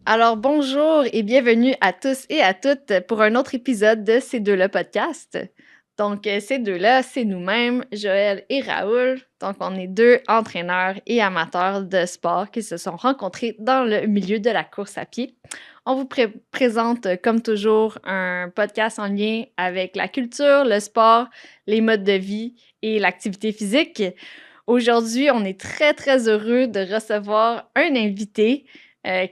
Alors bonjour et bienvenue à tous et à toutes pour un autre épisode de Ces deux-là podcast. Donc ces deux-là, c'est nous-mêmes, Joël et Raoul. Donc on est deux entraîneurs et amateurs de sport qui se sont rencontrés dans le milieu de la course à pied. On vous présente comme toujours un podcast en lien avec la culture, le sport, les modes de vie et l'activité physique. Aujourd'hui, on est très, très heureux de recevoir un invité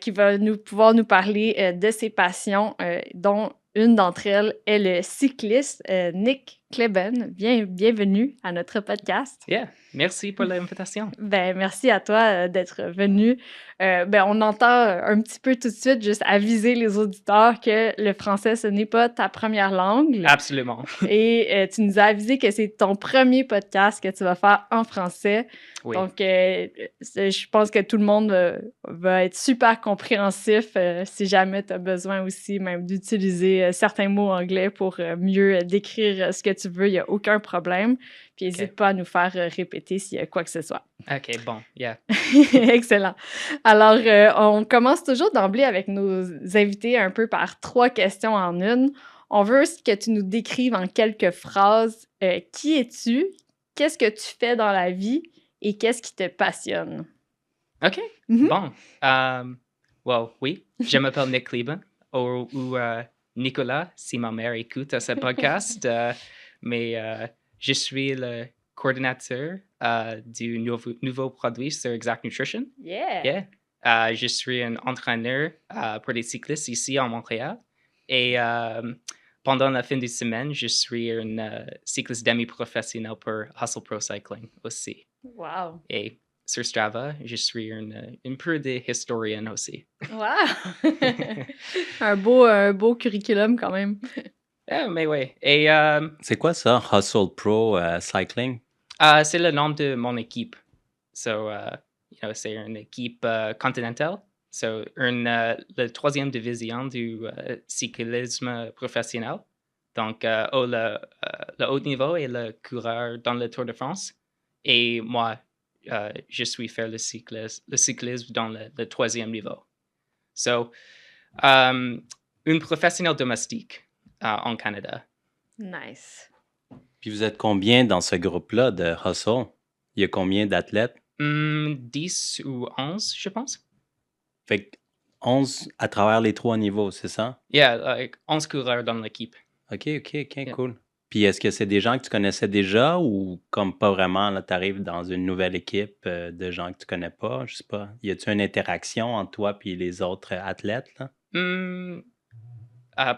qui va pouvoir nous parler de ses passions, dont une d'entre elles est le cycliste Nick Kleben. Bienvenue à notre podcast. Yeah, merci pour l'invitation. Ben, merci à toi d'être venu. On entend un petit peu tout de suite, juste aviser les auditeurs que le français, ce n'est pas ta première langue. Absolument. Et tu nous as avisé que c'est ton premier podcast que tu vas faire en français. Oui. Donc, je pense que tout le monde va être super compréhensif si jamais tu as besoin aussi même d'utiliser certains mots anglais pour mieux décrire ce que tu veux. Il n'y a aucun problème. Puis, n'hésite pas à nous faire répéter s'il y a quoi que ce soit. OK, bon, yeah. Excellent. Alors, on commence toujours d'emblée avec nos invités un peu par 3 questions en une. On veut que tu nous décrives en quelques phrases qui es-tu, qu'est-ce que tu fais dans la vie et qu'est-ce qui te passionne. OK, bon. Oui, je m'appelle Nick Kleben ou Nicolas, si ma mère écoute ce podcast. Mais je suis le coordinateur du nouveau produit sur Exact Nutrition. Yeah! Je suis un entraîneur pour les cyclistes ici à Montréal. Et pendant la fin de semaine, je suis un cycliste demi-professionnel pour Hustle Pro Cycling aussi. Wow! Et sur Strava, je suis un peu de historien aussi. Wow! un beau curriculum quand même. Mais oui. Et c'est quoi ça, Hustle Pro Cycling? C'est le nom de mon équipe. So, c'est une équipe continentale. So, la troisième division du cyclisme professionnel. Donc, le haut niveau est le coureur dans le Tour de France. Et moi, je suis faire le cyclisme dans le troisième niveau. So, une professionnelle domestique en Canada. Nice. Puis vous êtes combien dans ce groupe-là de Hustle? Il y a combien d'athlètes? 10 ou 11, je pense. Fait que 11 à travers les 3 niveaux, c'est ça? Yeah, 11 coureurs dans l'équipe. OK, cool. Puis est-ce que c'est des gens que tu connaissais déjà ou comme pas vraiment, là, tu arrives dans une nouvelle équipe de gens que tu connais pas? Je sais pas. Y a-t-il une interaction entre toi et les autres athlètes, là?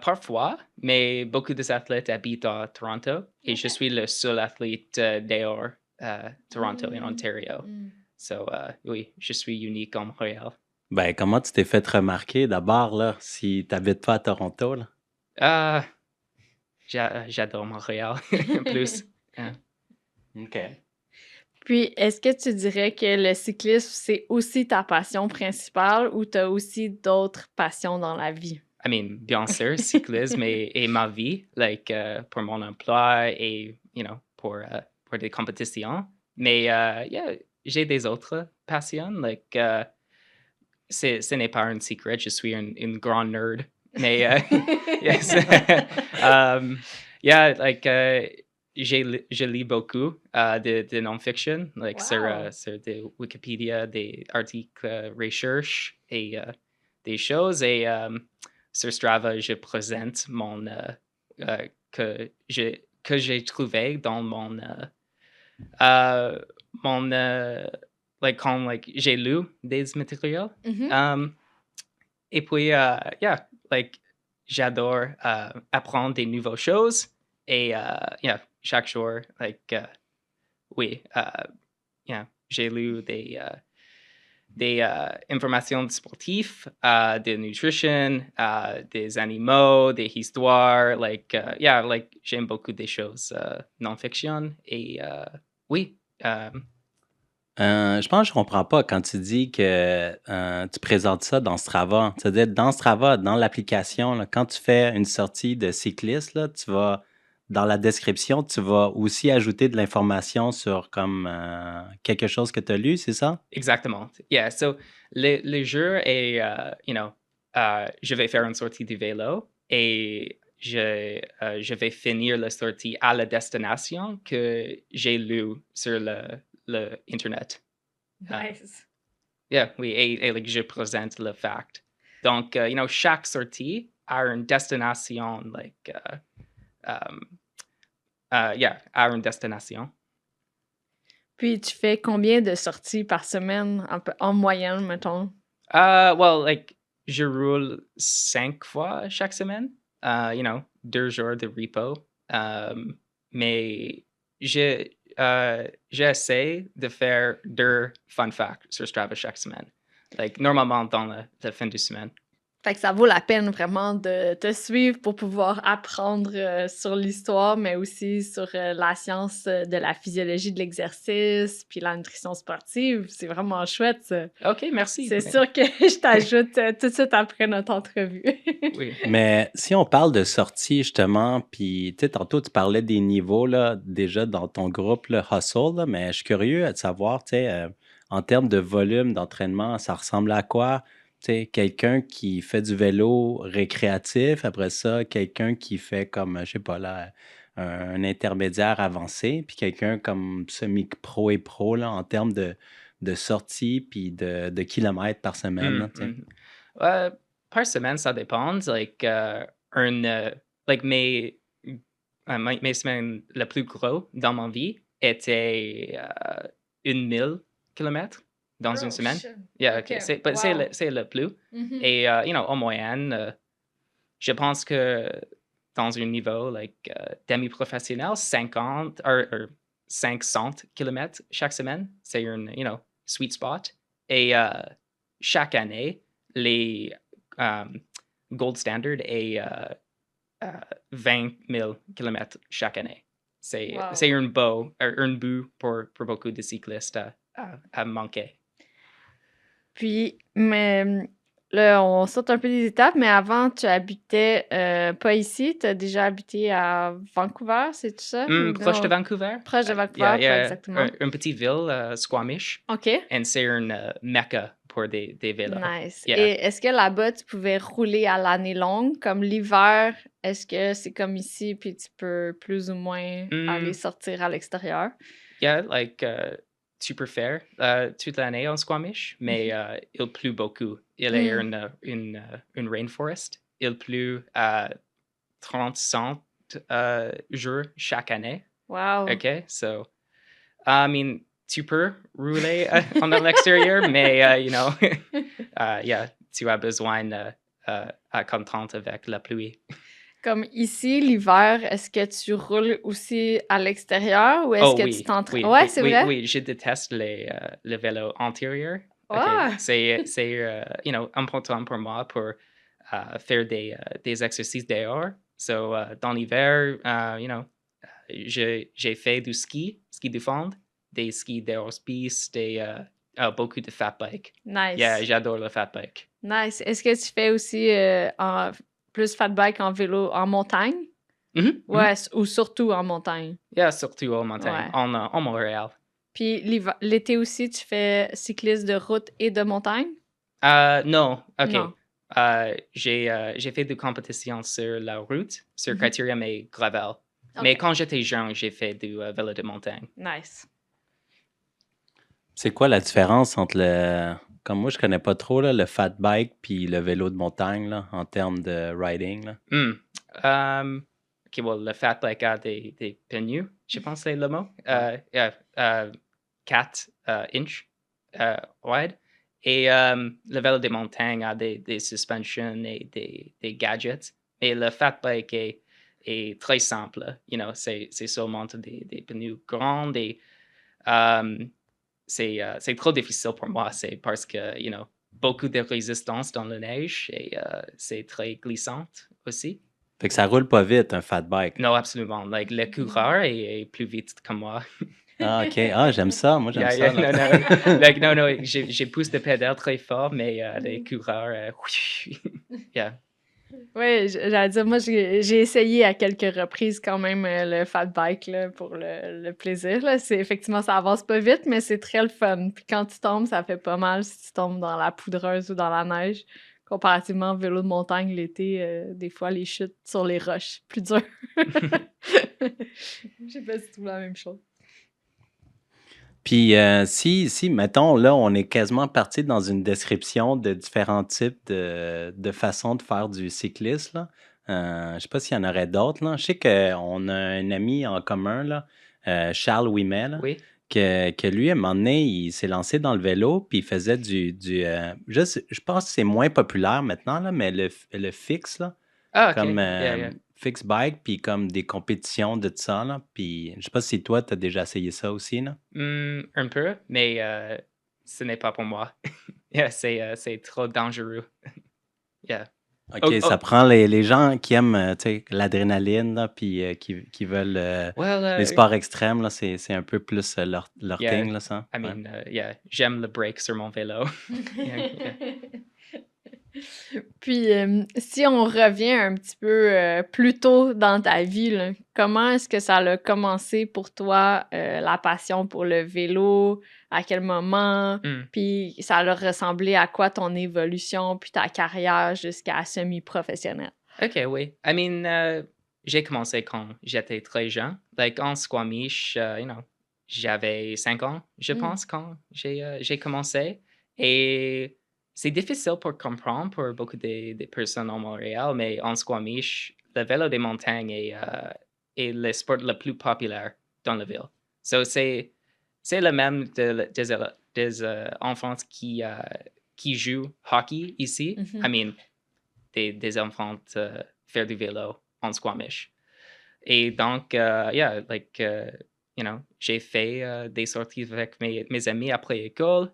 Parfois, mais beaucoup des athlètes habitent à Toronto et je suis le seul athlète dehors Toronto et Ontario. So, oui, je suis unique en Montréal. Ben, comment tu t'es fait remarquer d'abord, là, si tu n'habites pas à Toronto, là? J'adore Montréal, plus. OK. Puis, est-ce que tu dirais que le cyclisme, c'est aussi ta passion principale ou tu as aussi d'autres passions dans la vie? I mean, bien sûr, cyclisme est ma vie, pour mon emploi et, pour des compétitions. Mais, j'ai des autres passions, ce n'est pas un secret, je suis une grande nerd. Mais, yes. Je lis beaucoup de non-fiction, sur de Wikipédia, des articles recherche et des choses. Et sur Strava, je présente que j'ai trouvé dans quand j'ai lu des matériaux. Et puis, j'adore apprendre des nouvelles choses. Et, chaque jour, j'ai lu des informations sportives, de nutrition, des animaux, des histoires. J'aime beaucoup des choses non-fiction. Et, oui. Je pense que je comprends pas quand tu dis que tu présentes ça dans Strava. C'est-à-dire, dans Strava, dans l'application, là, quand tu fais une sortie de cycliste, là, tu vas, dans la description, tu vas aussi ajouter de l'information sur comme quelque chose que tu as lu, c'est ça? Exactement. Yeah, so le jeu est, je vais faire une sortie de vélo et je vais finir la sortie à la destination que j'ai lu sur le Internet. Nice. Yeah, oui, et like, je présente le fact. Donc, chaque sortie a une destination, a une destination. Puis tu fais combien de sorties par semaine en moyenne, mettons? Je roule 5 fois chaque semaine. 2 jours de repos. Mais j'essaie de faire 2 fun facts sur Strava chaque semaine. Normalement dans la fin de semaine. Fait que ça vaut la peine vraiment de te suivre pour pouvoir apprendre sur l'histoire, mais aussi sur la science de la physiologie de l'exercice, puis la nutrition sportive. C'est vraiment chouette, ça. OK, merci. C'est sûr que je t'ajoute tout de suite après notre entrevue. Oui. Mais si on parle de sortie, justement, puis tu sais, tantôt, tu parlais des niveaux, là, déjà dans ton groupe, le Hustle, là, mais je suis curieux de savoir, tu sais, en termes de volume d'entraînement, ça ressemble à quoi? Tu sais, quelqu'un qui fait du vélo récréatif, après ça, quelqu'un qui fait comme, je sais pas, là, un intermédiaire avancé, puis quelqu'un comme semi-pro et pro, là, en termes de sortie, puis de kilomètres par semaine, là, tu sais. Par semaine, ça dépend. Mes semaines les plus gros dans ma vie étaient 1000 kilomètres dans une semaine. Yeah, OK. c'est Wow. c'est le plus. Mhm. Et, en moyenne, je pense que dans un niveau demi-professionnel, 50 ou 500 kilomètres chaque semaine, c'est un sweet spot. Et chaque année, les gold standard est 20 000 kilomètres chaque année. C'est Wow. un but pour beaucoup de cyclistes à manquer. Puis, mais là, on saute un peu des étapes, mais avant, tu habitais pas ici, tu as déjà habité à Vancouver, c'est tout ça? Ou Proche de non? Vancouver. Proche de Vancouver, pas exactement. Une petite ville, Squamish. OK, Et c'est une mecca pour des vélos. nice. Yeah. Et est-ce que là-bas, tu pouvais rouler à l'année longue, comme l'hiver? Est-ce que c'est comme ici, puis tu peux plus ou moins aller sortir à l'extérieur? Yeah, tu peux faire toute l'année en Squamish, mais il pleut beaucoup. Il y a une rainforest. Il pleut 30 jours chaque année. Wow. OK? So, I mean, tu peux rouler en l'extérieur, mais, yeah, tu as besoin à contenter avec la pluie. Comme ici, l'hiver, est-ce que tu roules aussi à l'extérieur ou est-ce Oh que tu oui, t'entraînes? oui, Ouais, oui, c'est oui, vrai? oui, je déteste le vélo antérieur. OK? Ah! C'est important pour moi pour faire des exercices dehors. So, dans l'hiver, j'ai fait du ski de fond, des skis dehors-piste et beaucoup de fat bike. Nice. Yeah, j'adore le fat bike. Nice. Est-ce que tu fais aussi plus fat bike en vélo en montagne? Mhm, Ouais, ou surtout en montagne. Yeah, surtout en montagne, Ouais. en Montréal. Puis l'été aussi, tu fais cycliste de route et de montagne? Non, OK. Non. J'ai fait des compétitions sur la route, sur Mhm. Critérium et Gravel. Mais OK. quand j'étais jeune, j'ai fait du vélo de montagne. Nice. C'est quoi la différence entre comme moi, je connais pas trop là, le fat bike puis le vélo de montagne là, en termes de riding, là? OK, le fat bike a des pneus, je pense que c'est le mot. 4 inches wide. Et le vélo de montagne a des suspensions et des gadgets. Et le fat bike est très simple. C'est seulement des pneus grands et c'est trop difficile pour moi. C'est parce que, beaucoup de résistance dans la neige et c'est très glissante aussi. Fait que ça roule pas vite, un fat bike. Non, absolument. Le coureur est plus vite que moi. Ah, OK. Ah, j'aime ça. Moi, j'aime ça. Non, j'ai poussé de pédale très fort, mais les coureurs, yeah. Oui, j'allais dire, moi, j'ai essayé à quelques reprises quand même le fat bike là, pour le plaisir. Là. Effectivement, ça avance pas vite, mais c'est très le fun. Puis quand tu tombes, ça fait pas mal si tu tombes dans la poudreuse ou dans la neige. comparativement au vélo de montagne l'été, des fois, les chutes sur les roches, plus dur. Je sais pas si tu trouves la même chose. Puis si, mettons, là, on est quasiment parti dans une description de différents types de façons de faire du cyclisme, là. Je sais pas s'il y en aurait d'autres, là. Je sais qu'on a un ami en commun, là, Charles Ouimet, là, Oui. que lui, à un moment donné, il s'est lancé dans le vélo, puis il faisait je pense que c'est moins populaire maintenant, là, mais le fixe, là, Ah, OK. comme Yeah. fix bike, puis comme des compétitions de ça, là. Puis je sais pas si toi, tu as déjà essayé ça aussi, là. Un peu, mais ce n'est pas pour moi. Yeah, c'est trop dangereux. Yeah. OK, ça prend les gens qui aiment, tu sais, l'adrénaline, là, puis qui veulent les Well, sports extrêmes, là, c'est un peu plus leur yeah, thing, là, ça. I Ouais. mean, yeah, j'aime le break sur mon vélo. Yeah. Puis, si on revient un petit peu plus tôt dans ta vie, là, comment est-ce que ça a commencé pour toi, la passion pour le vélo? À quel moment? Mm. Puis, ça a ressemblé à quoi ton évolution, puis ta carrière jusqu'à semi-professionnelle? OK, oui. I mean, j'ai commencé quand j'étais très jeune. Like, en Squamish, j'avais 5 ans, je Mm. pense, quand j'ai commencé. Et c'est difficile pour comprendre pour beaucoup de personnes en Montréal, mais en Squamish, le vélo des montagnes est le sport le plus populaire dans la ville. So, c'est le même des enfants qui jouent hockey ici. Mhm. I mean, des enfants faire du vélo en Squamish. Et donc, j'ai fait des sorties avec mes amis après l'école.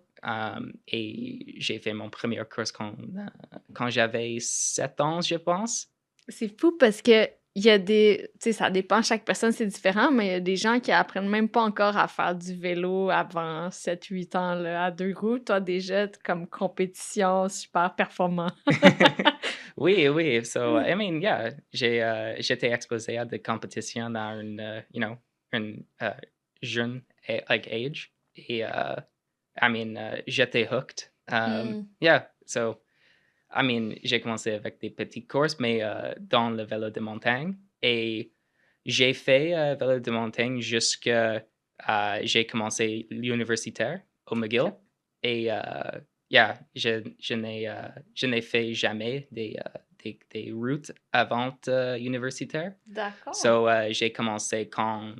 Et j'ai fait mon premier course quand j'avais 7 ans, je pense. C'est fou parce que il y a des... Tu sais, ça dépend, chaque personne, c'est différent, mais il y a des gens qui apprennent même pas encore à faire du vélo avant 7-8 ans, là, à 2 roues. Toi, déjà, comme compétition, super performant. Oui. So, I mean, yeah, j'étais exposé à des compétitions dans une jeune age. Et, I mean, j'étais hooked. Yeah, so, I mean, j'ai commencé avec des petites courses, mais dans le vélo de montagne. Et j'ai fait vélo de montagne jusqu'à j'ai commencé l'universitaire au McGill. Ok. Et yeah, je n'ai fait jamais des routes avant universitaire. D'accord. So, j'ai commencé quand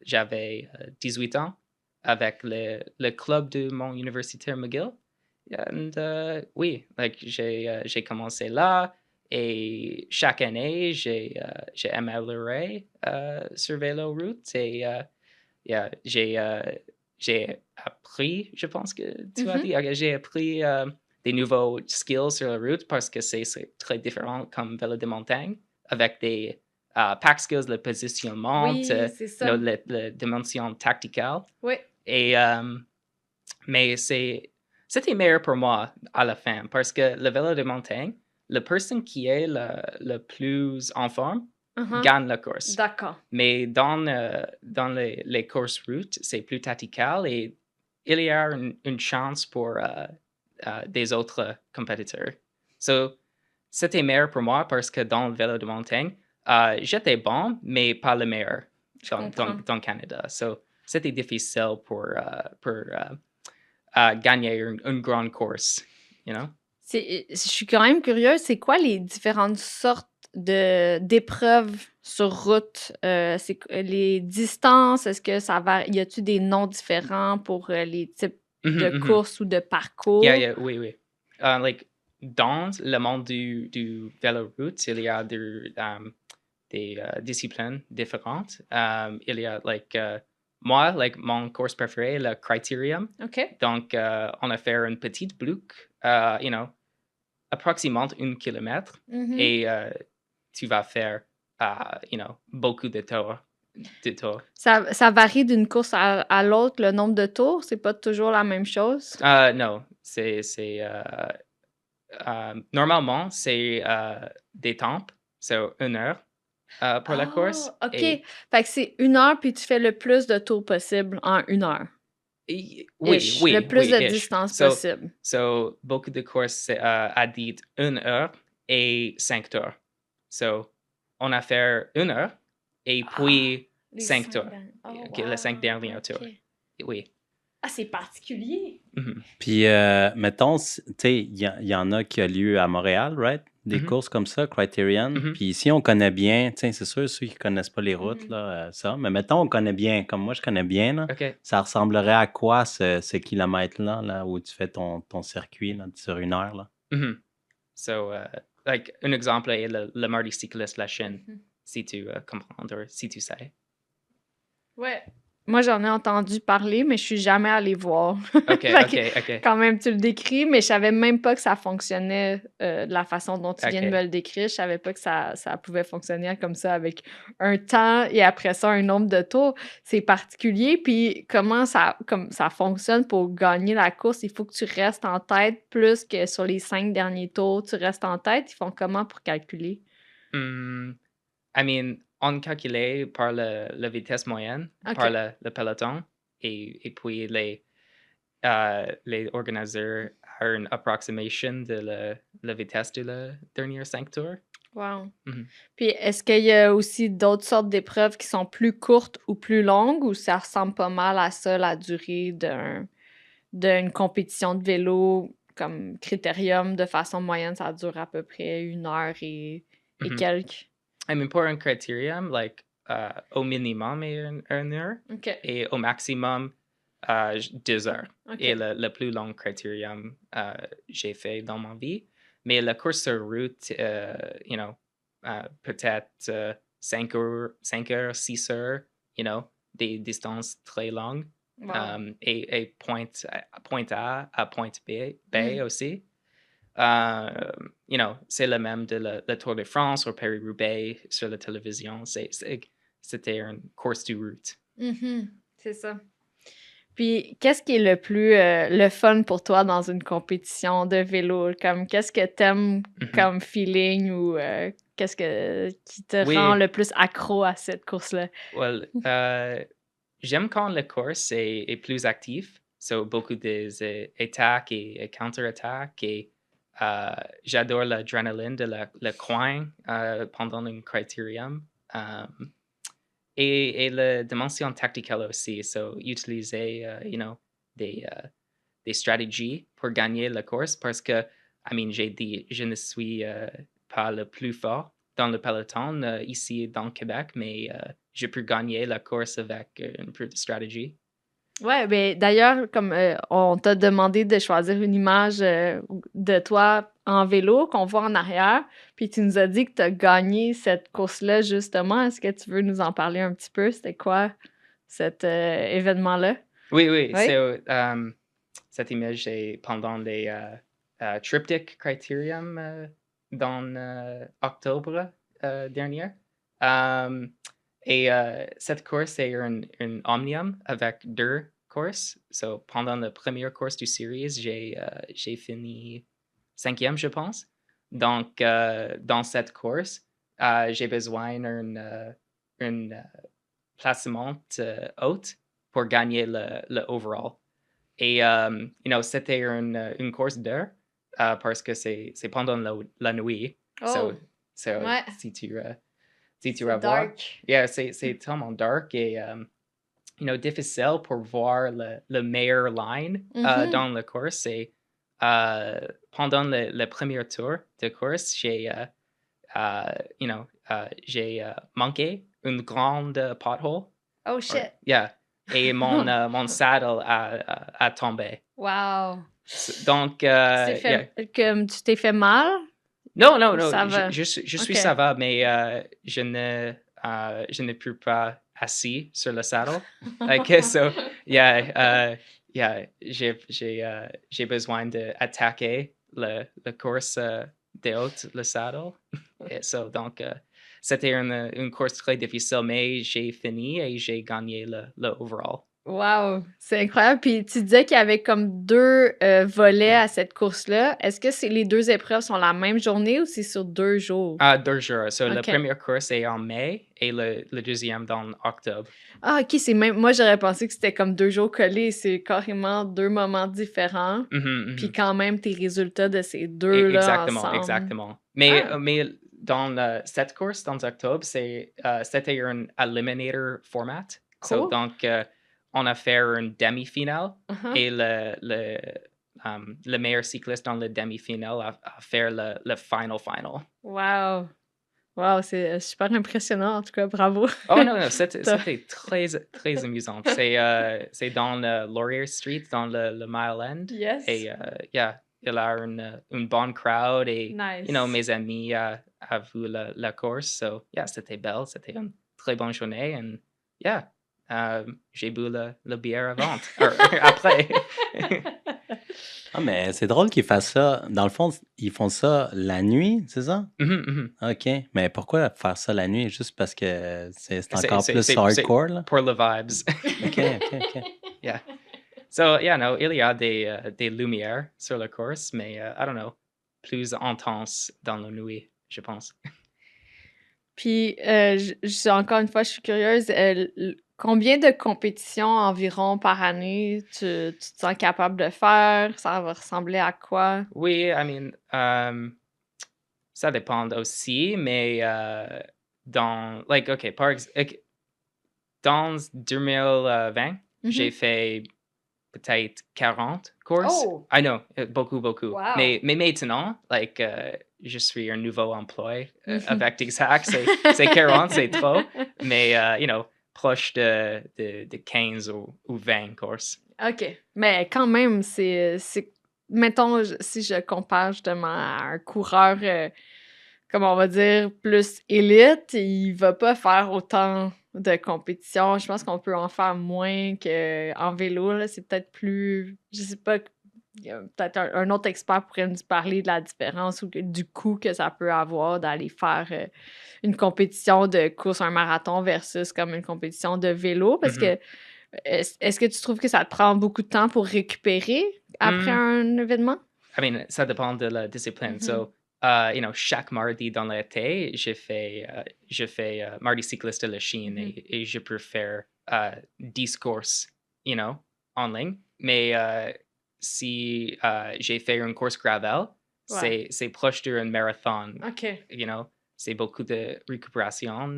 j'avais 18 ans avec le club de mon universitaire McGill. And oui, like, j'ai commencé là et chaque année, j'ai amélioré sur vélo route et yeah, j'ai appris, je pense que tu as dit, j'ai appris des nouveaux skills sur la route parce que c'est très différent comme vélo de montagne avec des pack skills, le positionnement, Oui, c'est ça. la dimension tacticale. Oui. Et, mais c'était meilleur pour moi à la fin parce que le vélo de montagne, la personne qui est le plus en forme gagne la course. D'accord. Mais dans les courses routes, c'est plus tactical et il y a une chance pour des autres compétiteurs. So, c'était meilleur pour moi parce que dans le vélo de montagne, j'étais bon, mais pas le meilleur dans le Canada. So, c'était difficile pour gagner une grande course, you know? Je suis quand même curieuse, c'est quoi les différentes sortes d'épreuves sur route? Les distances, est-ce que ça va... Y a-tu des noms différents pour les types de courses ou de parcours? Yeah, oui. Like, dans le monde du vélo route, il y a des disciplines différentes. Il y a, moi, mon course préférée, le Criterium. OK. Donc, on a fait une petite boucle, approximativement 1 kilomètre. Et tu vas faire, beaucoup de tours. Ça varie d'une course à l'autre, le nombre de tours? C'est pas toujours la même chose? Non, normalement, c'est des temps, c'est 1 heure pour la course. OK. Et Fait que c'est 1 heure, puis tu fais le plus de tours possible en 1 heure. Oui, Ish, le oui, plus oui, de ish. distance So, possible. so beaucoup de courses à dire 1 heure et 5 heures. So, on a fait 1 heure et Ah, puis les 5 5 heures. derniers. Oh, OK, les 5 wow. dernières tours. OK. Oui. Ah, c'est particulier. Mhm. Puis, mettons, tu sais, il y en a qui a lieu à Montréal, right? Des Mhm. courses comme ça, Criterion. Mhm. Puis ici, on connaît bien, tu sais, c'est sûr, ceux qui connaissent pas les routes, Mhm. là, ça. Mais mettons, on connaît bien, comme moi, je connais bien, là. OK. Ça ressemblerait à quoi, ce kilomètre-là, là, où tu fais ton circuit, là, sur 1 heure, là? Mhm. So, like, un exemple est le mardi cycliste La Chine, Mhm. si tu comprends, ou si tu sais. Ouais. Moi, j'en ai entendu parler, mais je suis jamais allée voir. OK, Fait OK, que, OK, quand même, tu le décris, mais je savais même pas que ça fonctionnait de la façon dont tu viens de OK. me le décrire. Je savais pas que ça pouvait fonctionner comme ça, avec un temps et après ça, un nombre de tours. C'est particulier. Puis comment comme ça fonctionne pour gagner la course? Il faut que tu restes en tête plus que sur les 5 derniers tours. Tu restes en tête. Ils font comment pour calculer? I mean, on calculait par la vitesse moyenne, par OK. le peloton, et puis les organisateurs ont une approximation de la vitesse de la dernière 5 tours. Wow. Mhm. Puis est-ce qu'il y a aussi d'autres sortes d'épreuves qui sont plus courtes ou plus longues, ou ça ressemble pas mal à ça, la durée d'une compétition de vélo comme critérium de façon moyenne, ça dure à peu près 1 heure et Mhm. quelques? I mean, pour un critérium, like, au minimum est 1 heure, OK. et au maximum 2 heures. OK. Et le plus long critérium j'ai fait dans ma vie. Mais la course sur route, peut-être 5 heures, 6 heures, des distances très longues. Wow. Et point A à point B Mm. aussi. C'est le même de le Tour de France ou Paris-Roubaix sur la télévision. C'était une course de route. Mhm. C'est ça. Puis, qu'est-ce qui est le plus le fun pour toi dans une compétition de vélo? Comme, qu'est-ce que t'aimes Mhm. comme feeling, ou qu'est-ce qui te rend Oui, le plus accro à cette course-là? well, j'aime quand la course est plus active. So, beaucoup des attaques et counter-attaques. Et j'adore l'adrénaline de le coin pendant un critérium. Et la dimension tacticale aussi. So, utiliser, des stratégies pour gagner la course, parce que, j'ai dit, je ne suis pas le plus fort dans le peloton ici dans le Québec, mais je peux gagner la course avec un peu de stratégie. Ouais, ben d'ailleurs, comme on t'a demandé de choisir une image de toi en vélo qu'on voit en arrière, puis tu nous as dit que tu as gagné cette course-là, justement. Est-ce que tu veux nous en parler un petit peu? C'était quoi cet événement-là? Oui, oui. Oui? Cette image est pendant les Triptych Criterium dans octobre dernier. Um, et cette course est un omnium avec 2 courses. So, pendant la première course du series, j'ai fini 5e, je pense. Donc, dans cette course, j'ai besoin d'un placement haute pour gagner le overall. Et, c'était une course d'heure parce que c'est pendant la nuit. Oh, So, ouais, si tu c'est vas voir, dark. yeah, c'est tellement dark et, difficile pour voir le meilleur line Mhm. dans la course. Et pendant le premier tour de course, j'ai manqué une grande pothole. Oh, Or, shit. yeah. Et mon saddle a tombé. Wow. Donc, Tu t'es yeah. comme tu t'es fait mal, Non, non, ou non, ça va? je suis OK. ça va, mais je ne peux pas assis sur le saddle. Okay, so, yeah, j'ai besoin d'attaquer la course de haute, le saddle. Et donc, c'était une course très difficile, mais j'ai fini et j'ai gagné le overall. Wow! C'est incroyable. Puis tu disais qu'il y avait comme 2 volets à cette course-là. Est-ce que les 2 épreuves sont la même journée ou c'est sur 2 jours? 2 jours. So, la OK. première course est en mai et le deuxième dans octobre. Ah, OK, c'est même moi, j'aurais pensé que c'était comme 2 jours collés. C'est carrément 2 moments différents, Mhm, puis mhm. quand même tes résultats de ces 2-là Exactement, ensemble. exactement. Mais, Ah! mais dans cette course, dans octobre, c'était un eliminator format. So, Cool. donc, on a fait une demi-finale Uh-huh. et le meilleur cycliste dans la demi-finale a fait le final. Wow! Wow, c'est super impressionnant en tout cas, bravo. Oh non, non, c'était Tu c'était très, très amusant. C'est dans Laurier Street, dans le Mile End. Yes. Et yeah, il y a une bonne crowd et, Nice. mes amis a vu la course. So, yeah, c'était belle. C'était une très bonne journée. And yeah, j'ai bu le bière avant, après. Ah, mais c'est drôle qu'ils fassent ça. Dans le fond, ils font ça la nuit, c'est ça? Mhm, mhm. OK. Mais pourquoi faire ça la nuit? Juste parce que c'est C'est encore c'est- plus c'est- c'est hardcore, là? pour le vibes. OK, OK, OK. Yeah. So, yeah, no, il y a des lumières sur la course, mais I don't know, plus intense dans la nuit, je pense. Puis, encore une fois, je suis curieuse, combien de compétitions environ par année tu te sens capable de faire? Ça va ressembler à quoi? Oui, I mean, ça dépend aussi, mais OK, dans 2020, j'ai Mhm. fait peut-être 40 courses. Oh! I know, beaucoup, beaucoup. Wow! Mais maintenant, je suis un nouveau emploi avec des sacs, c'est 40, c'est trop. Mais, proche de 15 ou 20 courses. OK. Mais quand même, mettons, si je compare justement à un coureur, comme on va dire, plus élite, il va pas faire autant de compétitions. Je pense qu'on peut en faire moins qu'en vélo, là. C'est peut-être plus... Je sais pas, il y a peut-être un autre expert pourrait nous parler de la différence ou du coût que ça peut avoir d'aller faire une compétition de course, un marathon versus comme une compétition de vélo. Parce Mhm. que est-ce que tu trouves que ça te prend beaucoup de temps pour récupérer après Hmm, un événement? I mean, ça dépend de la discipline. Mhm. So, chaque mardi dans l'été, je fais mardi cycliste de la Chine Mhm. et je peux faire 10 courses, en ligne. Mais si j'ai fait une course gravel, Ouais. c'est proche d'un marathon, OK. c'est beaucoup de récupération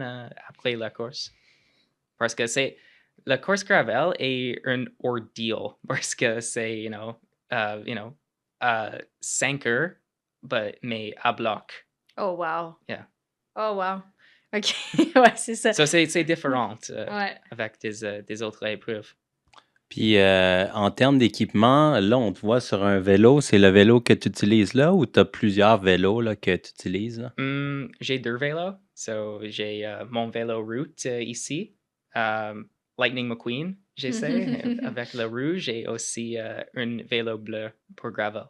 après la course. Parce que la course gravel est un ordeal parce que c'est, 5 heures, mais à bloc. Oh wow. Yeah. Oh wow. OK. Ouais, c'est ça. So, c'est différent Ouais. avec des autres épreuves. Puis en termes d'équipement, là, on te voit sur un vélo. C'est le vélo que tu utilises là ou tu as plusieurs vélos là, que tu utilises là? J'ai 2 vélos. So, j'ai mon vélo route ici, Lightning McQueen, j'essaie, avec le rouge, et aussi un vélo bleu pour gravel.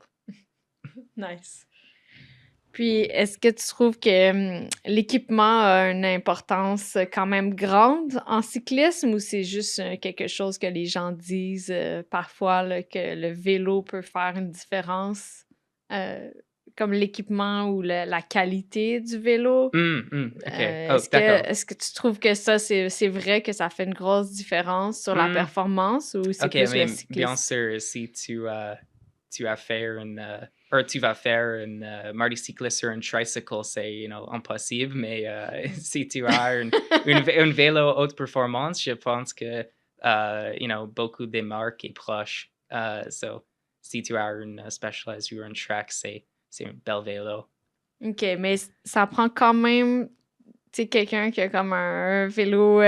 Nice. Puis, est-ce que tu trouves que l'équipement a une importance quand même grande en cyclisme ou c'est juste quelque chose que les gens disent parfois là, que le vélo peut faire une différence, comme l'équipement ou la qualité du vélo? OK. Oh, d'accord. Est-ce que tu trouves que ça, c'est vrai que ça fait une grosse différence sur la Hmm, performance ou c'est OK, plus le mais bien cycliste? sûr, si tu as fait tu vas faire une mardi cycliste sur un tricycle, c'est, impossible. Mais si tu as un vélo haute performance, je pense que, beaucoup des marques est proche. So, si tu as une Specialized ou un Track, c'est un bel vélo. OK, mais ça prend quand même, tu sais, quelqu'un qui a comme un vélo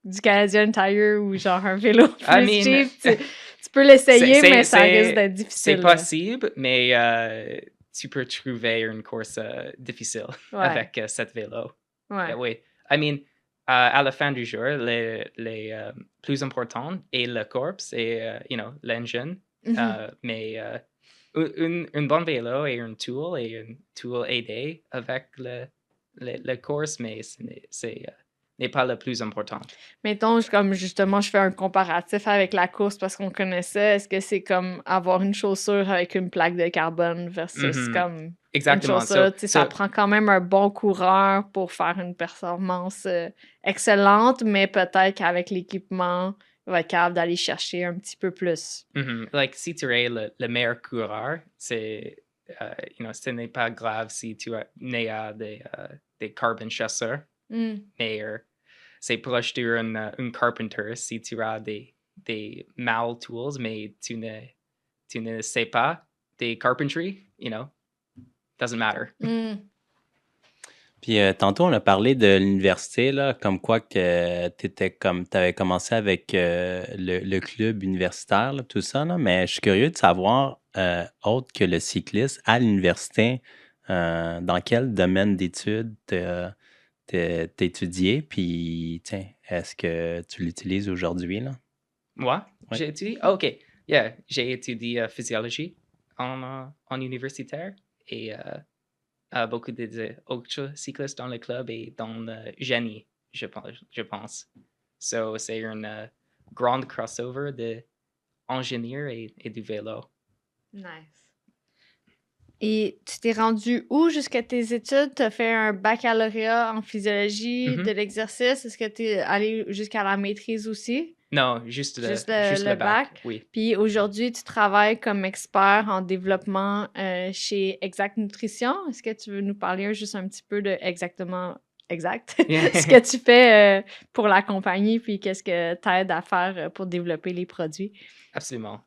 du Canadian Tire ou genre un vélo I plus mean, cheap. Tu peux l'essayer, mais ça risque d'être c'est difficile, là. possible, mais tu peux trouver une course difficile Ouais, avec cette vélo. ouais. Oui. I mean, à la fin du jour, les plus importants est le corps et, l'engine. Mhm. Mais un bon vélo et un tool aidé avec le course, mais n'est pas le plus important. Mettons, comme justement, je fais un comparatif avec la course parce qu'on connaît ça. Est-ce que c'est comme avoir une chaussure avec une plaque de carbone versus Mhm. comme une Exactement. chaussure? Tu sais, ça prend quand même un bon coureur pour faire une performance excellente, mais peut-être qu'avec l'équipement, il va être capable d'aller chercher un petit peu plus. Like, si tu es le meilleur coureur, c'est, ce n'est pas grave si tu n'es à des carbon chasseurs, mais c'est proche d'un carpenter si tu as des mal tools, mais tu ne sais pas des carpentry, doesn't matter. Puis tantôt, on a parlé de l'université, là, comme quoi que t'avais commencé avec le club universitaire, là, tout ça, là, mais je suis curieux de savoir, autre que le cyclisme, à l'université, dans quel domaine d'études t'as étudié, puis tiens, est-ce que tu l'utilises aujourd'hui, là? Moi, Ouais. j'ai étudié? Oh, OK. Yeah, j'ai étudié physiologie en universitaire et beaucoup d'autres cyclistes dans le club et dans le génie, je pense. So, c'est un grand crossover d'ingénieur et du vélo. Nice. Et tu t'es rendu où jusqu'à tes études? Tu as fait un baccalauréat en physiologie de l'exercice. Est-ce que tu es allé jusqu'à la maîtrise aussi? Non, juste le bac. Oui. Puis aujourd'hui, tu travailles comme expert en développement chez Exact Nutrition. Est-ce que tu veux nous parler juste un petit peu de exactement ce que tu fais pour la compagnie, puis qu'est-ce que tu aides à faire pour développer les produits? Absolument.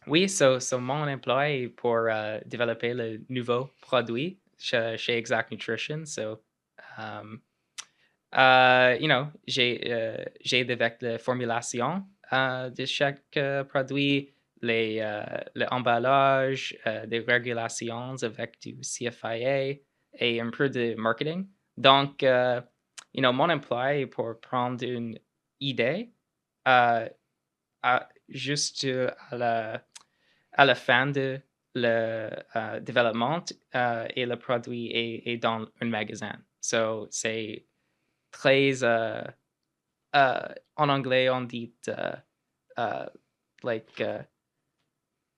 Oui, mon emploi est pour développer le nouveau produit chez Exact Nutrition. So, j'aide avec la formulation de chaque produit, l'emballage, des régulations avec du CFIA et un peu de marketing. Donc, mon emploi est pour prendre une idée juste à la fin de le développement et le produit est dans un magasin. So, c'est très, en anglais, on dit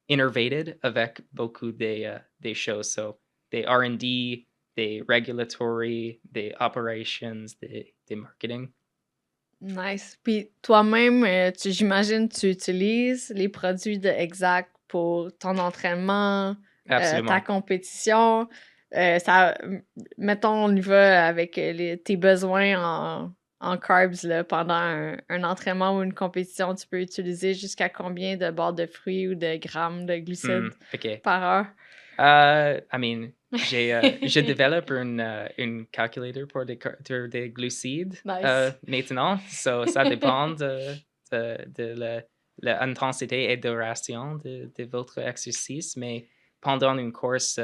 innovated avec beaucoup des choses. So, des R&D, des regulatory, des operations, des marketing. Nice. Puis toi-même, j'imagine, tu utilises les produits de Exact pour ton entraînement, ta compétition. Mettons, on y va avec tes besoins en carbs là, pendant un entraînement ou une compétition. Tu peux utiliser jusqu'à combien de barres de fruits ou de grammes de glucides par heure? Je développe une calculator pour des glucides maintenant. So, ça dépend de l'intensité et duration de votre exercice. Mais pendant une course,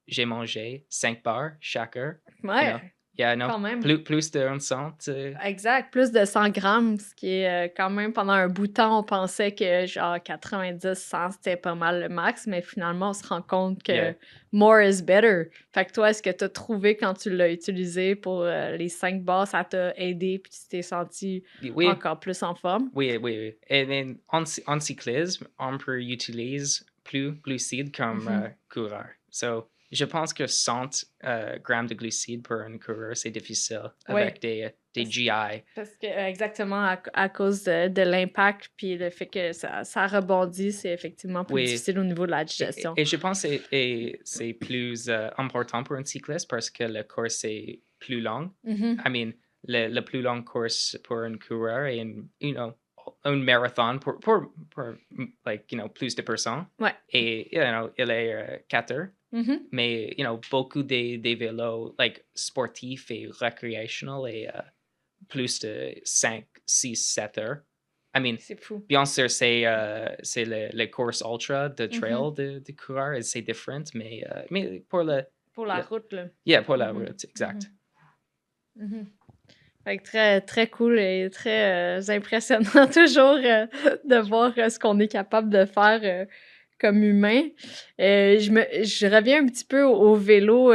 j'ai mangé 5 barres chaque heure. Ouais. Quand même. Plus de 100. Exact, plus de 100 grammes, ce qui est quand même, pendant un bout de temps, on pensait que genre 90, 100, c'était pas mal le max, mais finalement, on se rend compte que more is better. Fait que toi, est-ce que tu as trouvé quand tu l'as utilisé pour les 5 barres, ça t'a aidé puis tu t'es senti encore plus en forme? Oui. Et en cyclisme, on peut utiliser plus glucides comme coureur. So, je pense que 100 grammes de glucides pour un coureur, c'est difficile avec des GI. Parce que, exactement, à cause de l'impact puis le fait que ça rebondit, c'est effectivement plus difficile au niveau de la digestion. Et je pense que c'est plus important pour un cycliste parce que la course est plus longue. La plus longue course pour un coureur est un marathon pour plus de personnes. Et, il est 4 heures. Mais, beaucoup des vélos sportifs et recreational et plus de 5, 6, 7 heures. C'est fou. Bien sûr, c'est les courses ultra de trail de coureurs et c'est différent, mais pour la route, là. Yeah, pour la route, exact. Fait que très, très cool et très impressionnant toujours de voir ce qu'on est capable de faire comme humain. Je reviens un petit peu au vélo,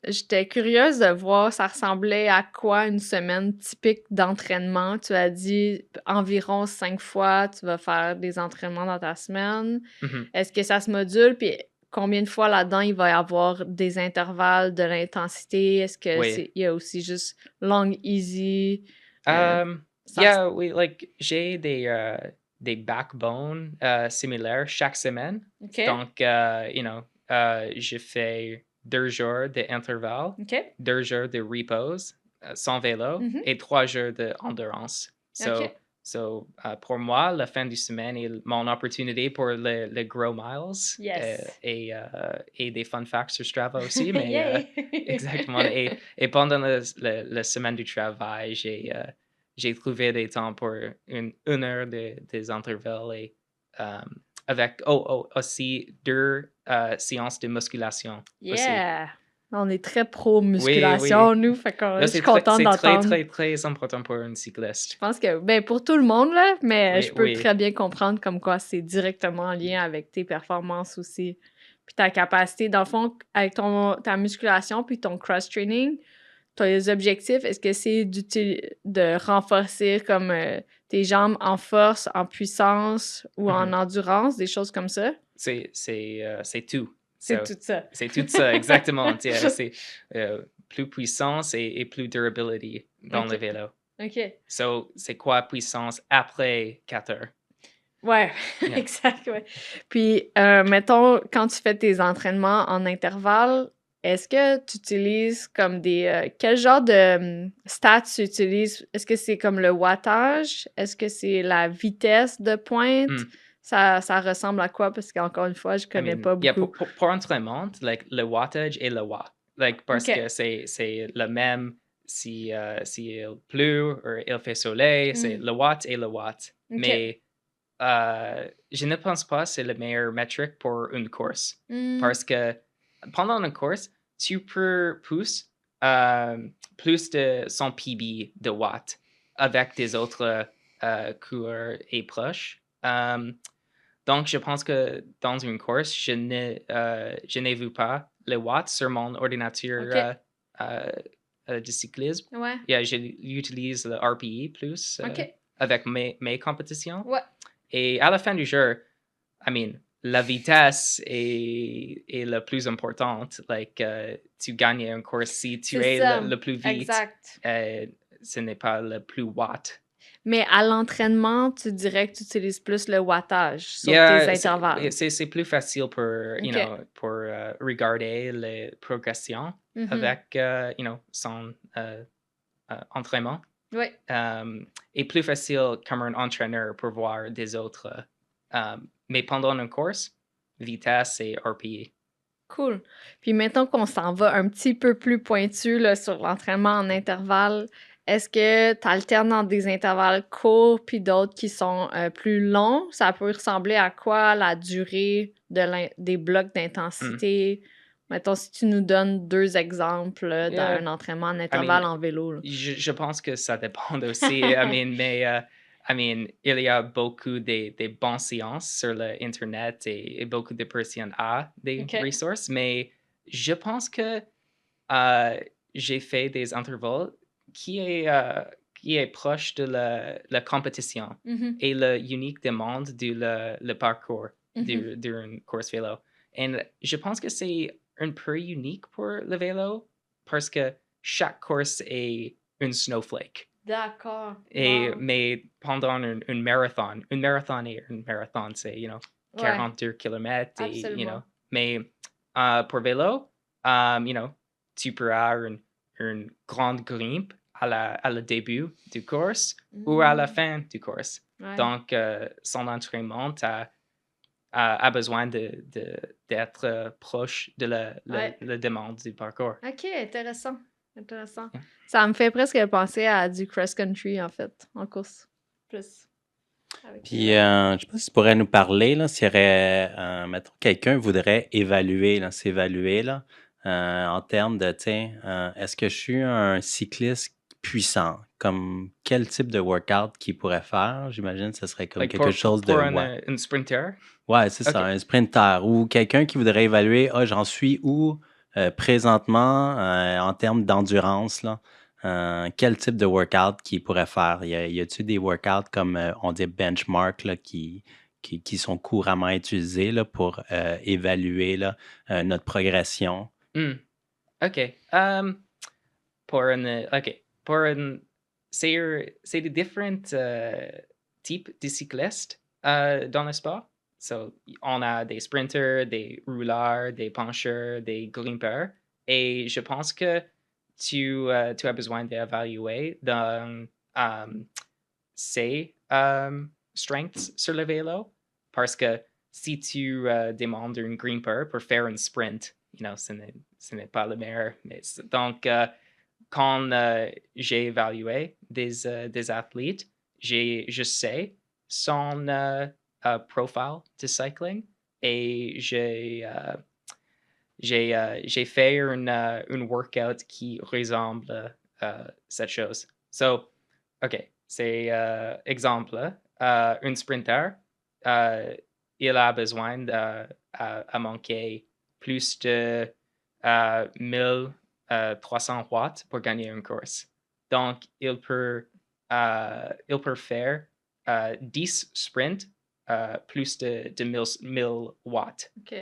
j'étais curieuse de voir ça ressemblait à quoi une semaine typique d'entraînement. Tu as dit environ 5 fois, tu vas faire des entraînements dans ta semaine. Mhm. Est-ce que ça se module? Puis combien de fois là-dedans il va y avoir des intervalles, de l'intensité? Est-ce que Oui. il y a aussi juste long, easy? ça Yeah, oui, like, j'ai des backbones similaires chaque semaine. OK. Donc, je fais 2 jours d'intervalle, OK. 2 jours de repose sans vélo Mhm. et 3 jours d'endurance. OK. Pour moi, la fin du semaine est mon opportunité pour le gros miles Yes. et des fun facts sur Strava aussi. Mais Yay! exactement. Et pendant la semaine du travail, j'ai trouvé des temps pour une heure des intervalles et avec aussi 2 séances de musculation aussi. Yeah! On est très pro Oui, musculation, oui. nous, fait que Là, je suis contente c'est très, d'entendre. très, très important pour un Je cycliste. pense que, ben, pour tout le monde, là, mais Oui, je peux oui. très bien comprendre comme quoi c'est directement en lien avec tes performances aussi. Puis ta capacité, dans le fond, avec ta musculation puis ton cross-training, tes objectifs, est-ce que c'est de renforcer comme tes jambes en force, en puissance ou en Mhm. endurance, des choses comme ça? C'est tout. C'est So, tout ça. c'est tout ça, exactement. C'est plus puissance et plus durability dans le OK. vélo. OK. So, c'est quoi puissance après 4 heures? Ouais, Yeah. exact, ouais. Puis, mettons, quand tu fais tes entraînements en intervalle, est-ce que tu utilises comme quel genre de stats tu utilises? Est-ce que c'est comme le wattage? Est-ce que c'est la vitesse de pointe? Hmm. Ça ressemble à quoi? Parce qu'encore une fois, je I connais mean, pas yeah, beaucoup. pour entraînement, like, le wattage et le watt. Like, parce OK. que c'est le même si il pleut ou il fait soleil, c'est Mm. le watt et le watt. OK. Mais je ne pense pas que c'est le meilleur métrique pour une course. Mm. Parce que pendant une course, tu peux pousser plus de 100 PB de watts avec des autres coureurs et proches. Donc, je pense que dans une course, je n'ai vu pas le watt sur mon ordinateur de cyclisme. Ouais. Yeah, j'utilise le RPE plus OK. avec mes compétitions. Ouais. Et à la fin du jour, I mean, la vitesse est la plus importante. Like, tu gagnes une course si tu C'est es ça. le plus vite. Exact. Ce n'est pas le plus watt. Mais à l'entraînement, tu dirais que tu utilises plus le wattage sur tes Yeah, intervalles. c'est plus facile pour, OK. pour regarder les progressions Mhm. avec, son entraînement. Ouais. Et plus facile comme un entraîneur pour voir des autres. Mais pendant une course, vitesse et RPE. Cool. Puis mettons qu'on s'en va un petit peu plus pointu là, sur l'entraînement en intervalle. Est-ce que tu alternes dans des intervalles courts puis d'autres qui sont plus longs? Ça peut ressembler à quoi la durée des blocs d'intensité? Mettons, si tu nous donnes 2 exemples là, Yeah. d'un entraînement en intervalle en vélo. Là. Je pense que ça dépend aussi. Il y a beaucoup de bonnes séances sur l'Internet et beaucoup de personnes ont des OK. ressources, mais je pense que j'ai fait des intervalles qui est proche de la compétition Mhm. et la unique demande le parcours Mhm. d'une course vélo. Et je pense que c'est un peu unique pour le vélo parce que chaque course est une snowflake. D'accord. Et, Wow. mais pendant un marathon est un marathon, c'est, Ouais, 42 km. absolument. Mais pour vélo, tu peux avoir une grande grimpe à le début du course ou à la Mm. fin du course. Ouais. Donc, son entraînement a besoin d'être proche de Ouais. la demande du parcours. OK, intéressant. Intéressant. Yeah. Ça me fait presque penser à du cross-country, en fait, en course. Plus. Avec Puis, je sais pas si tu pourrais nous parler, là, s'il y aurait, mettons, quelqu'un voudrait évaluer, s'évaluer, en termes de, tiens, est-ce que je suis un cycliste puissant? Comme quel type de workout qu'il pourrait faire? J'imagine que ce serait comme Like quelque chose de... pour Ouais, un sprinter? ouais, c'est ça, OK. un sprinter ou quelqu'un qui voudrait évaluer, ah, j'en suis où présentement en termes d'endurance, là? Quel type de workout qu'il pourrait faire? Y a-t-il des workouts comme on dit benchmark là, qui sont couramment utilisés là, pour évaluer là, notre progression? Hmm, OK. OK. C'est des différents types de cyclistes dans le sport. So, on a des sprinters, des rouleurs, des puncheurs, des grimpeurs. Et je pense que tu as besoin d'évaluer dans ses strengths sur le vélo. Parce que si tu demandes un grimper pour faire un sprint, ce n'est pas le meilleur. Donc, quand j'ai évalué des athlètes, je sais son profile de cycling et j'ai fait un workout qui ressemble à cette chose. So, OK, c'est exemple, un sprinter, il a besoin à manquer plus de 1300 watts pour gagner une course. Donc, il peut faire 10 sprints plus de 1000 watts, OK.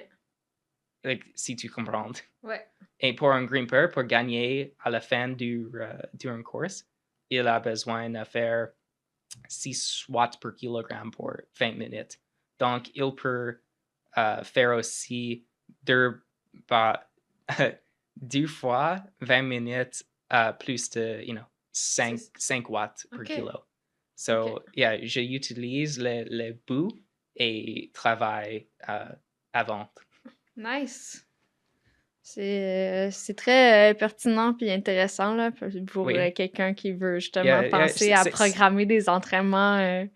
si tu comprends. Ouais. Et pour un grimper, pour gagner à la fin d'une course, il a besoin de faire 6 watts per kilogramme pour 20 minutes. Donc, il peut faire aussi deux fois 20 minutes plus de 5 watts per OK. kilo. So, OK. yeah, j'utilise le bout et travaille avant. Nice. C'est très pertinent puis intéressant là, pour Oui. quelqu'un qui veut justement Yeah, penser à programmer des entraînements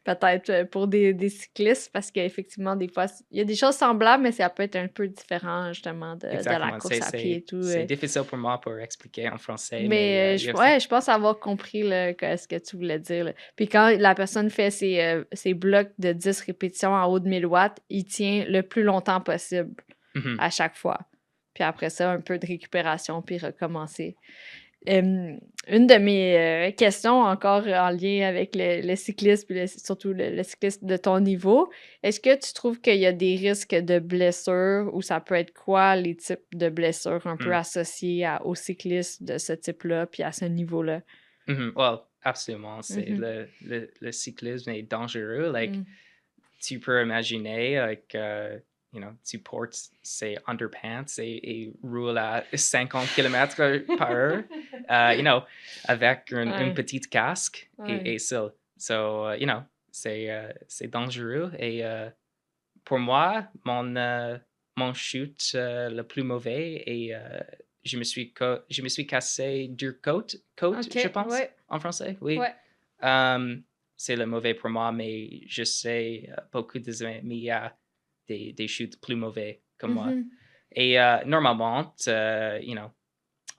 peut-être pour des cyclistes parce qu'effectivement, des fois, il y a des choses semblables, mais ça peut être un peu différent justement de la Exactement. course à pied et tout. C'est difficile pour moi pour expliquer en français, Mais il y a je pense avoir compris là, ce que tu voulais dire. Là. Puis quand la personne fait ses blocs de 10 répétitions en haut de 1000 watts, il tient le plus longtemps possible Mhm. à chaque fois. Puis après ça, un peu de récupération, puis recommencer. Une de mes questions encore en lien avec le cyclisme, puis surtout le cyclisme de ton niveau, est-ce que tu trouves qu'il y a des risques de blessures ou ça peut être quoi les types de blessures un peu associés au cyclisme de ce type-là, puis à ce niveau-là? Well, absolument. C'est Mhm. le cyclisme est dangereux. Like, Mm. tu peux imaginer, like, tu portes ces underpants et roules à 50 km par heure, avec un Ouais. petit casque Ouais. et ça. So, c'est dangereux. Et pour moi, mon shoot le plus mauvais et je me suis cassé deux côtes, Ok, je pense, ouais. en français, oui. Ouais. C'est le mauvais pour moi, mais je sais beaucoup des amis à des shoots plus mauvais comme moi. Mhm. Et normalement,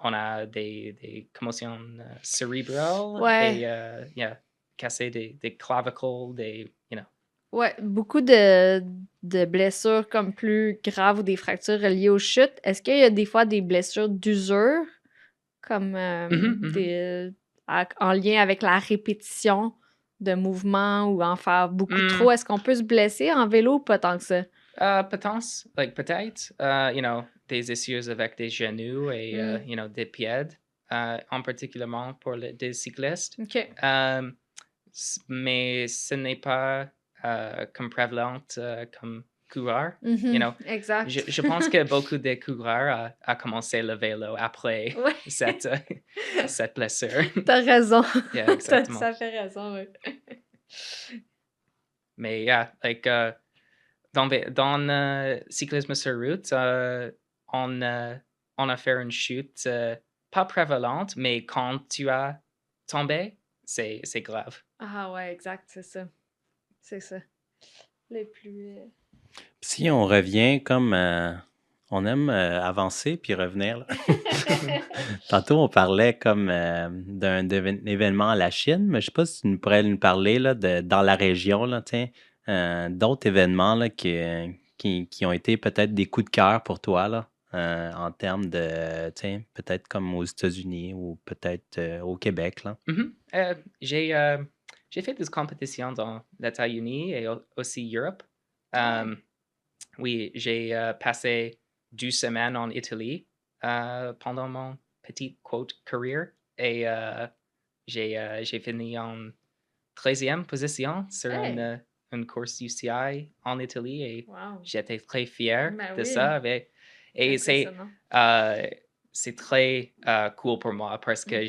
on a des commotions cérébrales Ouais. et casser des clavicules, Ouais, beaucoup de blessures comme plus graves ou des fractures reliées aux chutes. Est-ce qu'il y a des fois des blessures d'usure comme en lien avec la répétition de mouvements ou en faire beaucoup trop? Est-ce qu'on peut se blesser en vélo ou pas tant que ça? Peut-être, des issues avec des genoux et, des pieds, en particulièrement pour des cyclistes. OK. Mais ce n'est pas comme prévalente comme coureur. Exact. Je pense que beaucoup de coureurs a commencé le vélo après Ouais. cette blessure. T'as raison. Yeah, exactement. Ça fait raison, oui. Mais yeah, like, dans cyclisme sur route, on a fait une chute pas prévalente, mais quand tu as tombé, c'est grave. Ah ouais, exact, c'est ça. C'est ça. Les plus... Si on revient comme on aime avancer puis revenir, là. Tantôt, on parlait comme d'un événement à la Chine, mais je sais pas si tu pourrais nous parler là, dans la région, là, tiens, d'autres événements là, qui ont été peut-être des coups de cœur pour toi, là, en termes de, tiens, peut-être comme aux États-Unis ou peut-être au Québec, là. Mhm. J'ai fait des compétitions dans les États-Unis et aussi Europe. Oui, j'ai passé 2 semaines en Italie pendant mon petit quote career et j'ai fini en 13e position sur Hey! une course UCI en Italie et Wow! j'étais très fier Ben de oui, ça. Et impressionnant. c'est très cool pour moi parce Mm. que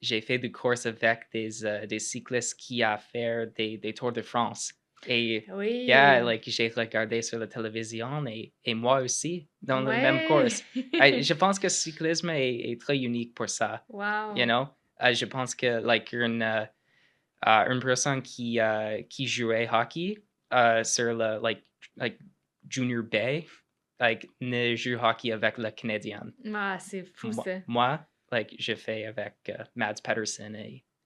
j'ai fait des courses avec des cyclistes qui a fait des Tours de France. Et yeah, Oui! like, j'ai regardé sur la télévision et moi aussi dans la même Ouais! course. Je pense que le cyclisme est très unique pour ça. You Wow! know? Je pense que like, une personne qui jouait hockey sur le like Junior Bay, like, ne joue hockey avec le Canadien. Ah, c'est fou ça. Moi, like, je fais avec Mads Pedersen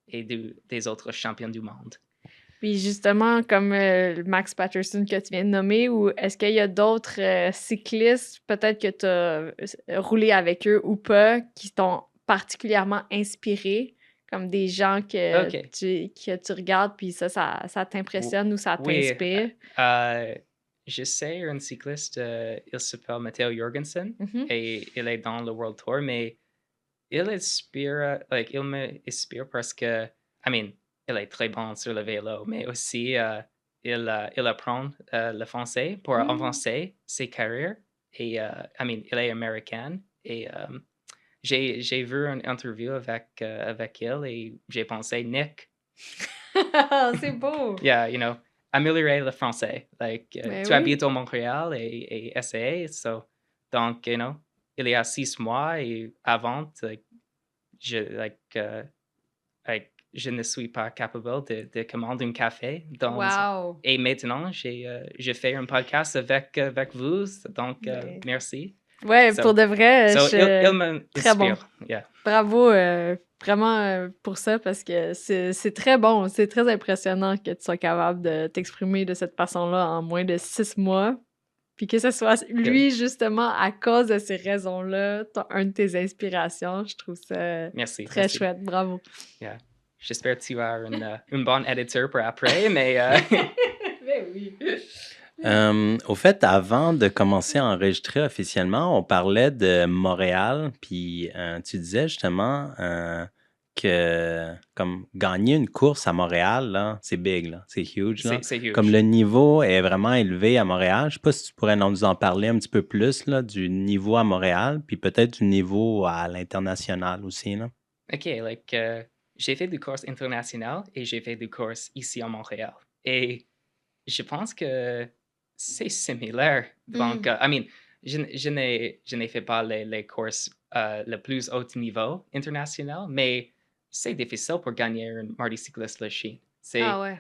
et des autres champions du monde. Puis justement, comme Max Patterson que tu viens de nommer, ou est-ce qu'il y a d'autres cyclistes, peut-être que tu as roulé avec eux ou pas, qui t'ont particulièrement inspiré, comme des gens que Ok. que tu regardes, puis ça t'impressionne ou ça Oui, t'inspire? je sais un cycliste, il s'appelle Matteo Jorgensen Mhm. et il est dans le World Tour, mais il il me inspire parce que, I mean, il est très bon sur le vélo, mais aussi il apprend le français pour Mm. avancer ses carrières. Et, I mean, il est américain et j'ai vu une interview avec il et j'ai pensé, Nick, C'est beau! yeah, you know, améliorer le français. Like, Ben tu oui. habites au Montréal et essayer. Donc, you know, il y a 6 mois et avant, like, je ne suis pas capable de commander un café. Wow! Et maintenant, je fais un podcast avec vous. Donc, Ben, merci. ouais, So, pour de vrai, il m'inspire. très bon. Yeah. Bravo vraiment pour ça parce que c'est très bon, c'est très impressionnant que tu sois capable de t'exprimer de cette façon-là en moins de 6 mois. Puis que ce soit lui, justement, à cause de ces raisons-là, un de tes inspirations. Je trouve ça Merci. très chouette. Bravo. Yeah. J'espère que tu as un bon éditeur pour après, mais Ben oui. Au fait, avant de commencer à enregistrer officiellement, on parlait de Montréal, puis tu disais justement que comme gagner une course à Montréal, là, c'est big, là, c'est huge, là. c'est huge. Comme le niveau est vraiment élevé à Montréal, je sais pas si tu pourrais nous en parler un petit peu plus, là, du niveau à Montréal, puis peut-être du niveau à l'international aussi, là. OK, like, j'ai fait des courses internationales et j'ai fait des courses ici à Montréal. Et je pense que c'est similaire. Donc, I mean, je n'ai fait pas les courses le plus haut niveau international, mais c'est difficile pour gagner un Mardi Cycliste La Chine. C'est Ah ouais.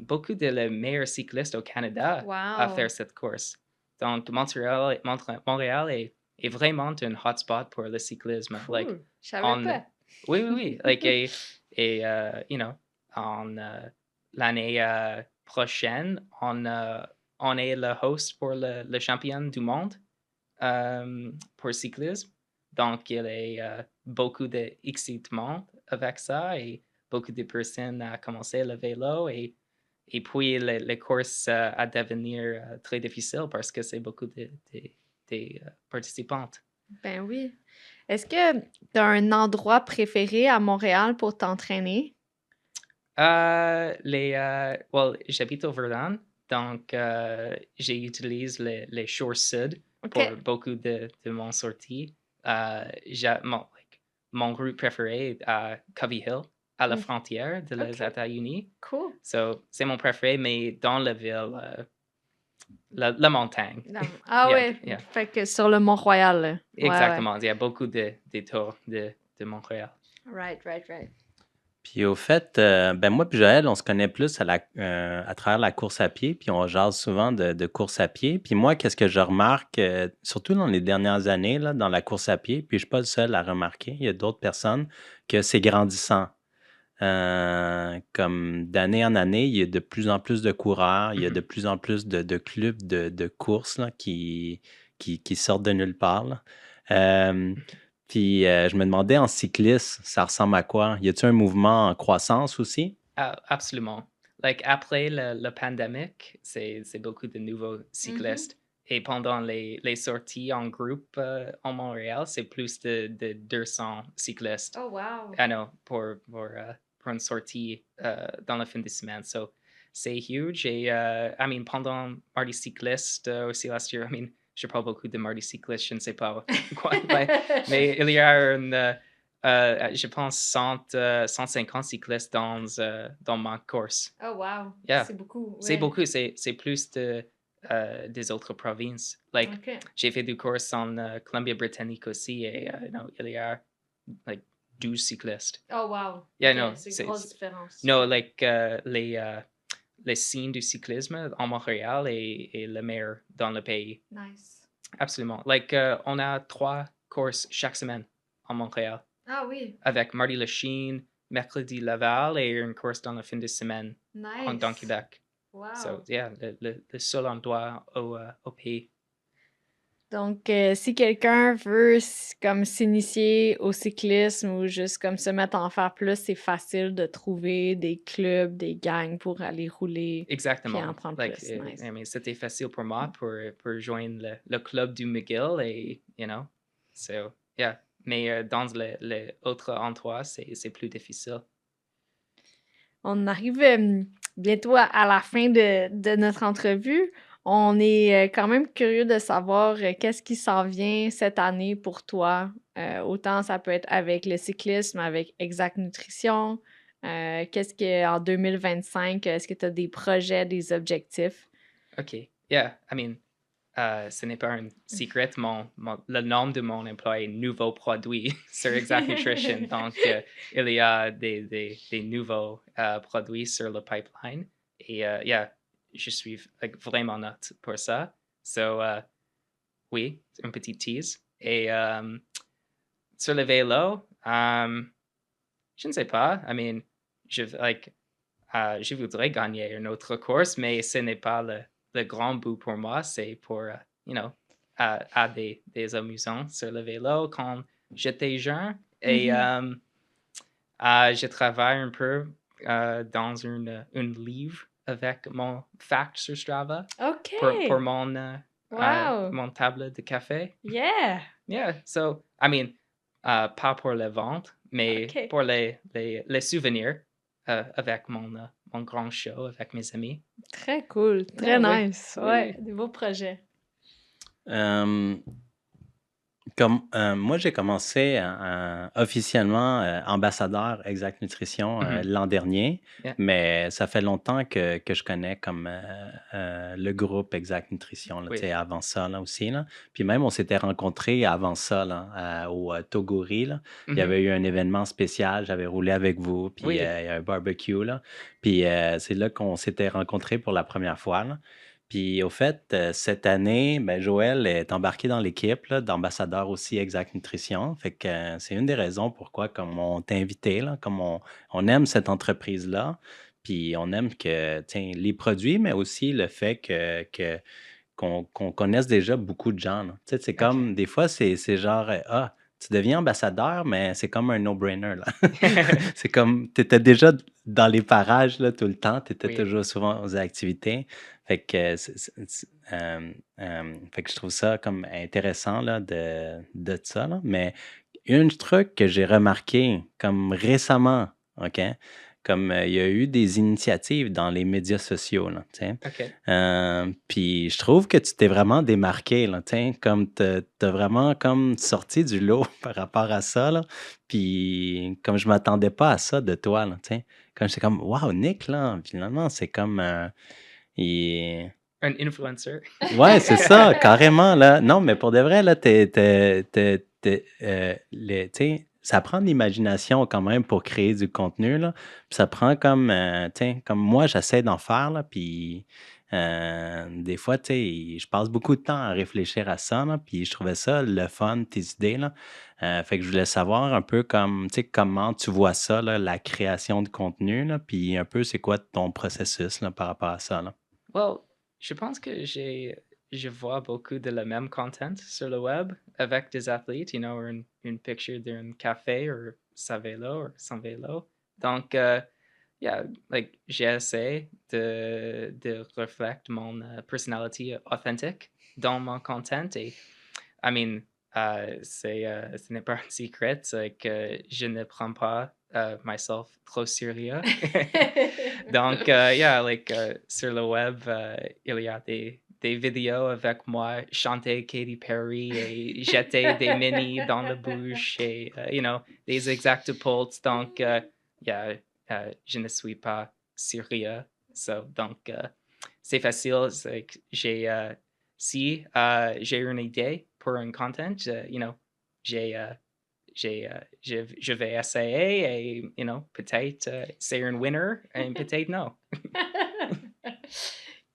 beaucoup de les meilleurs cyclistes au Canada à Wow. faire cette course. Donc, Montréal est vraiment un hotspot pour le cyclisme. Like, Cool. Je savais pas. oui. Like, you know, en l'année prochaine, on est le host pour le champion du monde pour cyclisme. Donc, il y a beaucoup d'excitement avec ça et beaucoup de personnes à commencer le vélo et puis les courses à devenir très difficiles parce que c'est beaucoup de participantes. Ben oui. Est-ce que tu as un endroit préféré à Montréal pour t'entraîner? Well, j'habite au Verdun, donc j'utilise les Shores Sud pour OK. beaucoup de mon sortie. Mon route préférée est à Covey Hill, à la frontière de les OK. États-Unis. Cool. So, c'est mon préféré, mais dans la ville, la montagne. Ah Yeah, ouais. yeah. Fait que sur le Mont-Royal, là. Ouais, Exactement. Il y a beaucoup de tours de Montréal. ouais. Right. Puis au fait, ben moi puis Joël, on se connaît plus à travers la course à pied, puis on jase souvent de course à pied. Puis moi, qu'est-ce que je remarque, surtout dans les dernières années, là, dans la course à pied, puis je suis pas le seul à remarquer, il y a d'autres personnes, que c'est grandissant. Comme d'année en année, il y a de plus en plus de coureurs, il y a de Mhm. plus en plus de clubs de course là, qui sortent de nulle part, là. Euh, Puis je me demandais en cyclisme, ça ressemble à quoi? Y a-t-il un mouvement en croissance aussi? Absolument. Like, après le pandémique, c'est beaucoup de nouveaux Mhm. cyclistes. Et pendant les sorties en groupe en Montréal, c'est plus de 200 cyclistes. Oh, wow. I know, pour une sortie dans la fin de semaine. So, c'est huge. Et, I mean, pendant Mardi Cycliste aussi last year, I mean, je parle beaucoup de Mardi Cycliste, je ne sais pas quoi, mais il y a je pense, 150 cyclistes dans ma course. Oh, wow. Yeah, C'est beaucoup, c'est ouais. beaucoup, c'est plus des autres provinces. Like, OK. j'ai fait des courses en Colombie-Britannique aussi et no, il y a like 12 cyclistes. Oh, wow. Yeah, OK, no, c'est une grosse différence. no, like les signes du cyclisme en Montréal est le meilleur dans le pays. Nice. Absolument. Like, on a 3 courses chaque semaine en Montréal Ah oui, avec mardi Le Chine, mercredi Laval et une course dans la fin de semaine dans nice. Québec. Wow. So, yeah, le seul endroit au pays. Donc, si quelqu'un veut comme s'initier au cyclisme ou juste comme se mettre à en faire plus, c'est facile de trouver des clubs, des gangs pour aller rouler puis en Exactement. prendre Like, plus. Nice. I mean, c'était facile pour moi pour joindre le club du McGill et, so, yeah. Mais dans les autres endroits, c'est plus difficile. On arrive bientôt à la fin de notre entrevue. On est quand même curieux de savoir qu'est-ce qui s'en vient cette année pour toi. Autant ça peut être avec le cyclisme, avec Exact Nutrition. Qu'est-ce qu'en 2025, est-ce que tu as des projets, des objectifs? OK. Yeah, I mean, ce n'est pas un secret. Le nom de mon emploi est Nouveau Produit sur Exact Nutrition. Donc, il y a des nouveaux produits sur le pipeline. Et, yeah, je suis like, vraiment note pour ça. So, oui, un petit tease. Et sur le vélo, je ne sais pas. I mean, je voudrais gagner une autre course, mais ce n'est pas le grand but pour moi. C'est pour, à des amusants sur le vélo quand j'étais jeune. Et Mhm. je travaille un peu dans un livre avec mon fact sur Strava OK! pour mon Wow! table de café. Yeah! Yeah, so, I mean, pas pour les ventes, mais OK. pour les souvenirs avec mon grand show avec mes amis. Très cool, très Yeah, oui, nice. oui, Ouais, oui. des beaux projets. Euh, moi, j'ai commencé officiellement ambassadeur Exact Nutrition Mhm. l'an dernier, Yeah. mais ça fait longtemps que je connais comme le groupe Exact Nutrition, là, Oui. tu sais, avant ça là, aussi. Là. Puis même, on s'était rencontrés avant ça là, au Toguri. Là. Il y Mhm. avait eu un événement spécial, j'avais roulé avec vous, puis Oui. il y a un barbecue. Là. Puis c'est là qu'on s'était rencontrés pour la première fois. Là. Puis au fait, cette année, ben, Joël est embarqué dans l'équipe là, d'ambassadeur aussi Exact Nutrition. Fait que c'est une des raisons pourquoi comme on t'a invité, là, comme on aime cette entreprise-là. Puis on aime que, tiens, les produits, mais aussi le fait qu'on connaisse déjà beaucoup de gens. Là. Tu sais, c'est OK. comme, des fois, c'est genre, ah, tu deviens ambassadeur, mais c'est comme un no-brainer. Là. C'est comme, tu étais déjà dans les parages là, tout le temps, tu étais Oui. toujours souvent aux activités. Fait que, fait que je trouve ça comme intéressant là, de ça. Là. Mais un truc que j'ai remarqué comme récemment, OK? Comme il y a eu des initiatives dans les médias sociaux, là, tu sais. OK. Puis je trouve que tu t'es vraiment démarqué, là, tu sais, comme t'as vraiment comme sorti du lot par rapport à ça, là. Puis comme je m'attendais pas à ça de toi, là, tu sais. Comme j'étais comme, wow, Nick, là, finalement, c'est comme, il- Un influencer. Ouais, c'est ça, carrément, là. Non, mais pour de vrai, là, tu sais, ça prend de l'imagination quand même pour créer du contenu, là. Puis ça prend comme, tiens, comme moi, j'essaie d'en faire, là, puis des fois, tu sais, je passe beaucoup de temps à réfléchir à ça, là, puis je trouvais ça le fun, tes idées, là. Fait que je voulais savoir un peu comme, tu sais, comment tu vois ça, là, la création de contenu, là, puis un peu c'est quoi ton processus, là, par rapport à ça, là. Well, je pense que je vois beaucoup de le même content sur le web avec des athlètes, une picture d'un café ou sa vélo ou son vélo. Donc, yeah, like, j'essaie de reflecter mon personality authentique dans mon content et, I mean, ce n'est pas un secret que je ne prends pas myself trop sérieux. Donc, yeah, like, sur le web, il y a des vidéos avec moi chanter Katy Perry et jeter des mini dans la bouche et, des exactupults. Donc, yeah, je ne suis pas sérieux. Donc, c'est facile. Si j'ai une idée pour un content, j'ai, je vais essayer et, peut-être c'est un winner et peut-être non.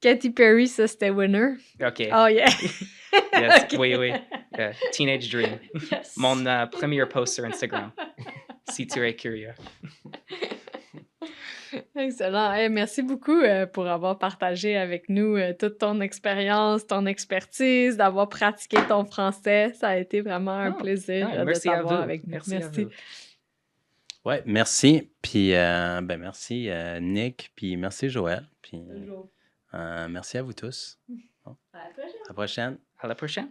Katy Perry, ça, c'était winner. OK. Oh, yeah. Yes, Ok. oui. Teenage Dream. Yes. Mon premier post sur Instagram, si tu es curieux. Excellent. Merci beaucoup pour avoir partagé avec nous toute ton expérience, ton expertise, d'avoir pratiqué ton français. Ça a été vraiment un plaisir de Merci à t'avoir vous. avec nous. Merci à vous. Ouais, merci. Puis, ben merci Nick, puis merci Joël. Puis, merci à vous tous. Bon, À la prochaine. à la prochaine. À la prochaine.